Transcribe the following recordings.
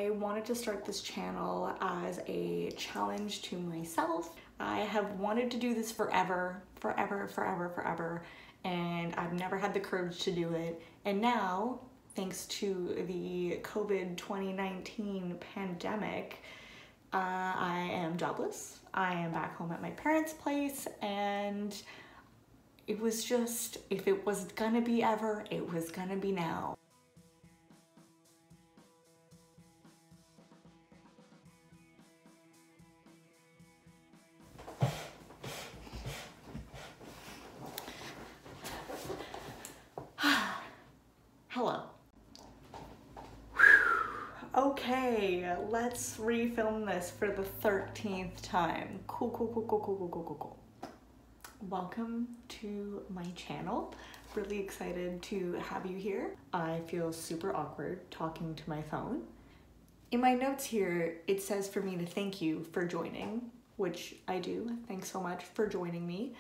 I wanted to start this channel as a challenge to myself. I have wanted to do this forever, and I've never had the courage to do it. And now, thanks to the COVID 2019 pandemic, I am jobless. I am back home at my parents' place, and it was just, if it was gonna be ever, it was gonna be now. Hello. Okay, let's refilm this for the 13th time. Cool. Welcome to my channel. Really excited to have you here. I feel super awkward talking to my phone. In my notes here, it says for me to thank you for joining, which I do. Thanks so much for joining me.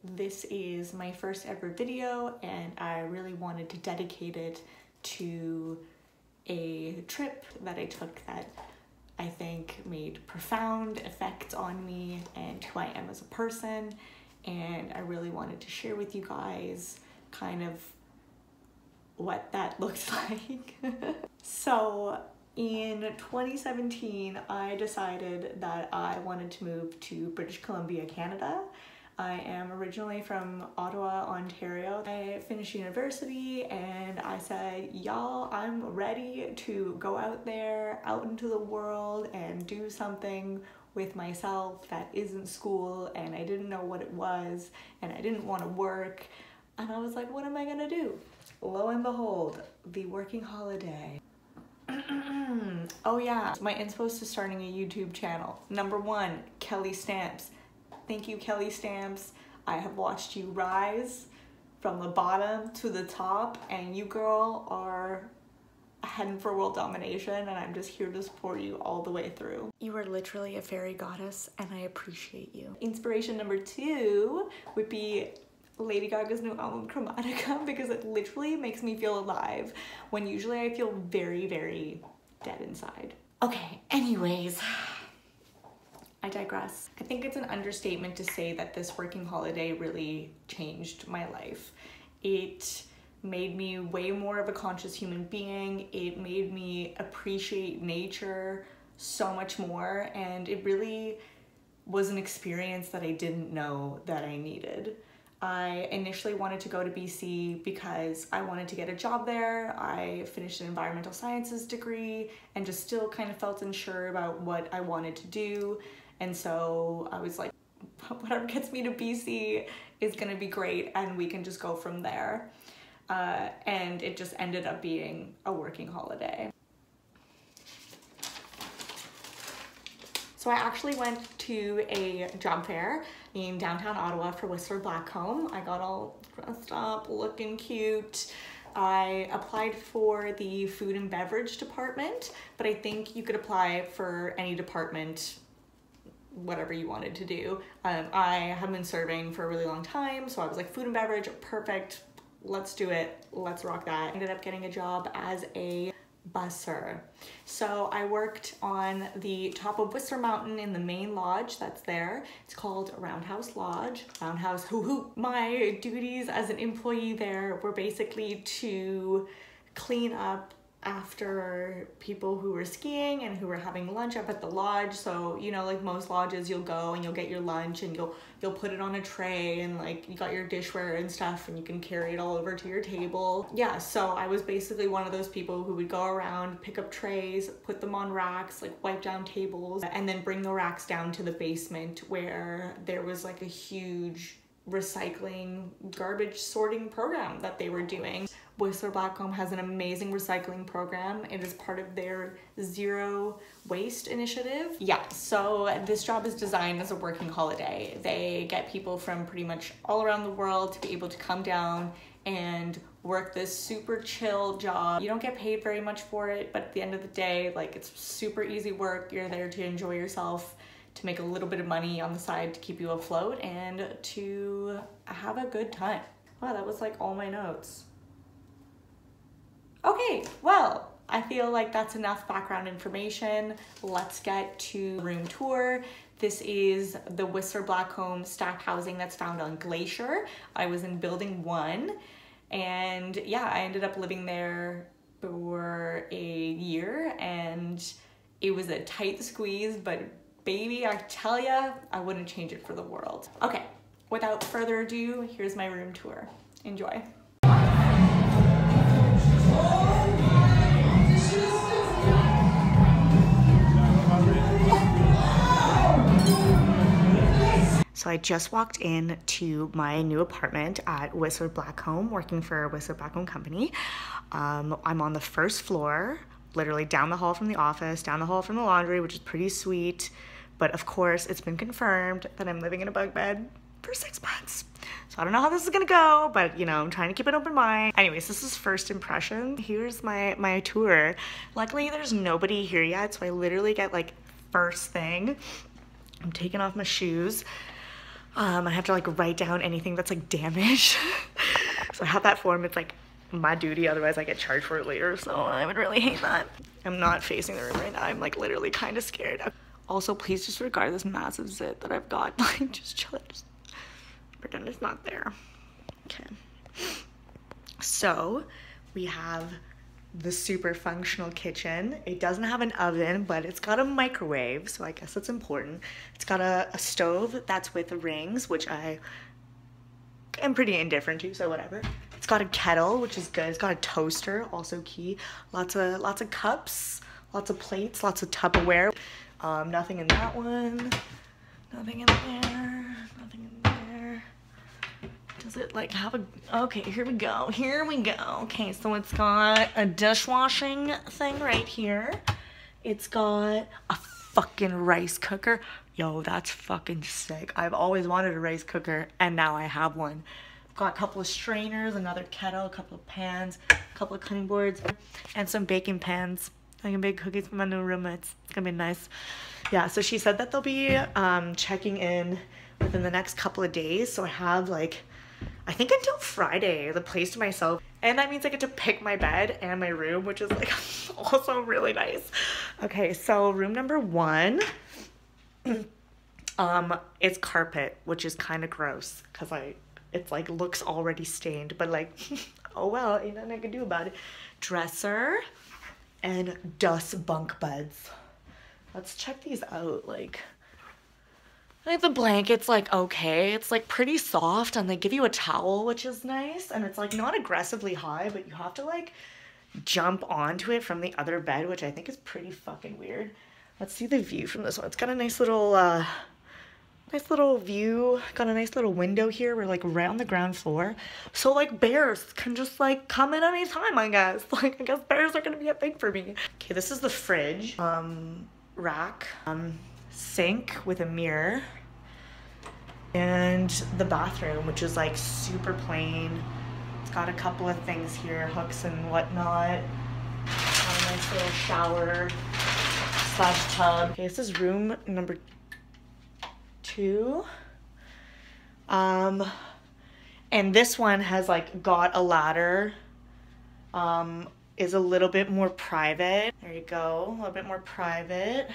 This is my first ever video, and I really wanted to dedicate it to a trip that I took that I think made profound effects on me and who I am as a person, and I really wanted to share with you guys kind of what that looked like. So in 2017, I decided that I wanted to move to British Columbia, Canada. I am originally from Ottawa, Ontario. I finished university and I said, y'all, I'm ready to go out there, out into the world and do something with myself that isn't school, and I didn't know what it was and I didn't want to work. And I was like, what am I gonna do? Lo and behold, the working holiday. Oh yeah, my inspo to starting a YouTube channel. Number 1, Kelly Stamps. Thank you, Kelly Stamps. I have watched you rise from the bottom to the top, and you, girl, are heading for world domination, and I'm just here to support you all the way through. You are literally a fairy goddess, and I appreciate you. Inspiration number 2 would be Lady Gaga's new album, Chromatica, because it literally makes me feel alive when usually I feel very dead inside. Okay, anyways, I digress. I think it's an understatement to say that this working holiday really changed my life. It made me way more of a conscious human being. It made me appreciate nature so much more, and it really was an experience that I didn't know that I needed. I initially wanted to go to BC because I wanted to get a job there. I finished an environmental sciences degree and just still kind of felt unsure about what I wanted to do. And so I was like, whatever gets me to BC is gonna be great, and we can just go from there. And it just ended up being a working holiday. So I actually went to a job fair in downtown Ottawa for Whistler Blackcomb. I got all dressed up, looking cute. I applied for the food and beverage department, but I think you could apply for any department, whatever you wanted to do. I have been serving for a really long time, so I was like, food and beverage, perfect, let's do it, let's rock that. I ended up getting a job as a busser. So I worked on the top of Whistler Mountain in the main lodge that's there. It's called Roundhouse Lodge. Roundhouse hoo hoo. My duties as an employee there were basically to clean up after people who were skiing and who were having lunch up at the lodge. So, you know, like most lodges, you'll go and you'll get your lunch and you'll put it on a tray, and like you got your dishware and stuff, and you can carry it all over to your table. Yeah, so I was basically one of those people who would go around, pick up trays, put them on racks, like wipe down tables, and then bring the racks down to the basement where there was like a huge recycling garbage sorting program that they were doing. Whistler Blackcomb has an amazing recycling program. It is part of their zero waste initiative. Yeah, so this job is designed as a working holiday. They get people from pretty much all around the world to be able to come down and work this super chill job. You don't get paid very much for it, but at the end of the day, like, it's super easy work. You're there to enjoy yourself, to make a little bit of money on the side to keep you afloat, and to have a good time. Wow, that was like all my notes. Okay, well, I feel like that's enough background information. Let's get to room tour. This is the Whistler Blackcomb stacked housing that's found on Glacier. I was in building 1, and yeah, I ended up living there for a year, and it was a tight squeeze, but baby, I tell ya, I wouldn't change it for the world. Okay, without further ado, here's my room tour. Enjoy. So I just walked in to my new apartment at Whistler Blackcomb, working for Whistler Blackcomb Company. I'm on the first floor, literally down the hall from the office, down the hall from the laundry, which is pretty sweet. But of course, it's been confirmed that I'm living in a bunk bed for 6 months. So I don't know how this is gonna go, but you know, I'm trying to keep an open mind. Anyways, this is first impression. Here's my tour. Luckily, there's nobody here yet, so I literally get like first thing. I'm taking off my shoes. I have to like write down anything that's like damaged. So I have that form. It's like my duty, otherwise I get charged for it later. So I would really hate that. I'm not facing the room right now. I'm like literally kind of scared. Also, please just regard this massive zit that I've got. Like, just chill it. Just pretend it's not there. Okay. So we have the super functional kitchen. It doesn't have an oven, but it's got a microwave, so I guess that's important. It's got a stove that's with rings, which I am pretty indifferent to, so whatever. It's got a kettle, which is good. It's got a toaster, also key. Lots of cups, lots of plates, lots of Tupperware. Nothing in that one. Nothing in there. Nothing in there. Does it like have a, okay, here we go. Here we go. Okay, so it's got a dishwashing thing right here. It's got a fucking rice cooker. Yo, that's fucking sick. I've always wanted a rice cooker, and now I have one. Got a couple of strainers, another kettle, a couple of pans, a couple of cutting boards, and some baking pans. I can bake cookies for my new roommates. It's gonna be nice. Yeah, so she said that they'll be checking in within the next couple of days. So I have like, I think until Friday, the place to myself. And that means I get to pick my bed and my room, which is like also really nice. Okay, so room number 1, it's carpet, which is kind of gross because it's like looks already stained, but like, oh well, ain't nothing I can do about it. Dresser and dust bunk beds. Let's check these out. Like, I think the blanket's like okay. It's like pretty soft, and they give you a towel, which is nice. And it's like not aggressively high, but you have to like jump onto it from the other bed, which I think is pretty fucking weird. Let's see the view from this one. It's got a nice little view. Got a nice little window here. We're like right on the ground floor. So like bears can just like come in any time, I guess. Like I guess bears are gonna be a thing for me. Okay, this is the fridge. Rack. Sink with a mirror. And the bathroom, which is like super plain. It's got a couple of things here, hooks and whatnot. Got a nice little shower / tub. Okay, this is room number 2. And this one has like got a ladder. Is a little bit more private. There you go, a little bit more private.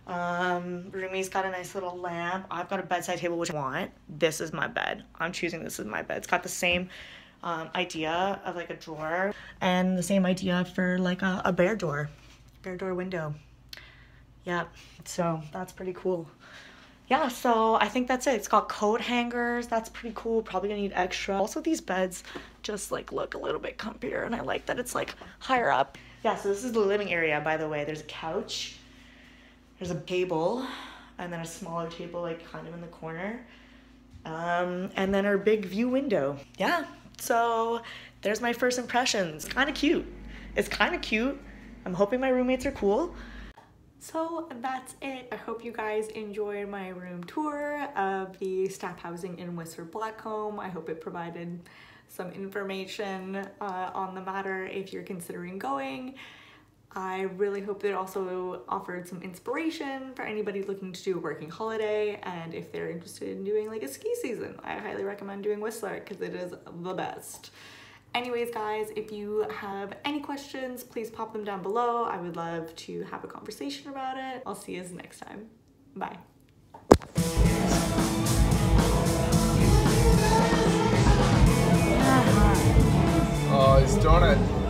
Roomie's got a nice little lamp. I've got a bedside table, which I want. This is my bed. I'm choosing this as my bed. It's got the same idea of like a drawer, and the same idea for like a bare door window. Yeah, so that's pretty cool. Yeah, so I think that's it. It's got coat hangers. That's pretty cool. Probably gonna need extra. Also, these beds just like look a little bit comfier, and I like that it's like higher up. Yeah, so this is the living area, by the way. There's a couch. There's a table, and then a smaller table like kind of in the corner. And then our big view window. Yeah, so there's my first impressions. Kind of cute. It's kind of cute. I'm hoping my roommates are cool. So that's it. I hope you guys enjoyed my room tour of the staff housing in Whistler Blackcomb. I hope it provided some information on the matter if you're considering going. I really hope that it also offered some inspiration for anybody looking to do a working holiday, and if they're interested in doing like a ski season, I highly recommend doing Whistler because it is the best. Anyways, guys, if you have any questions, please pop them down below. I would love to have a conversation about it. I'll see you next time. Bye. Oh, it's donut.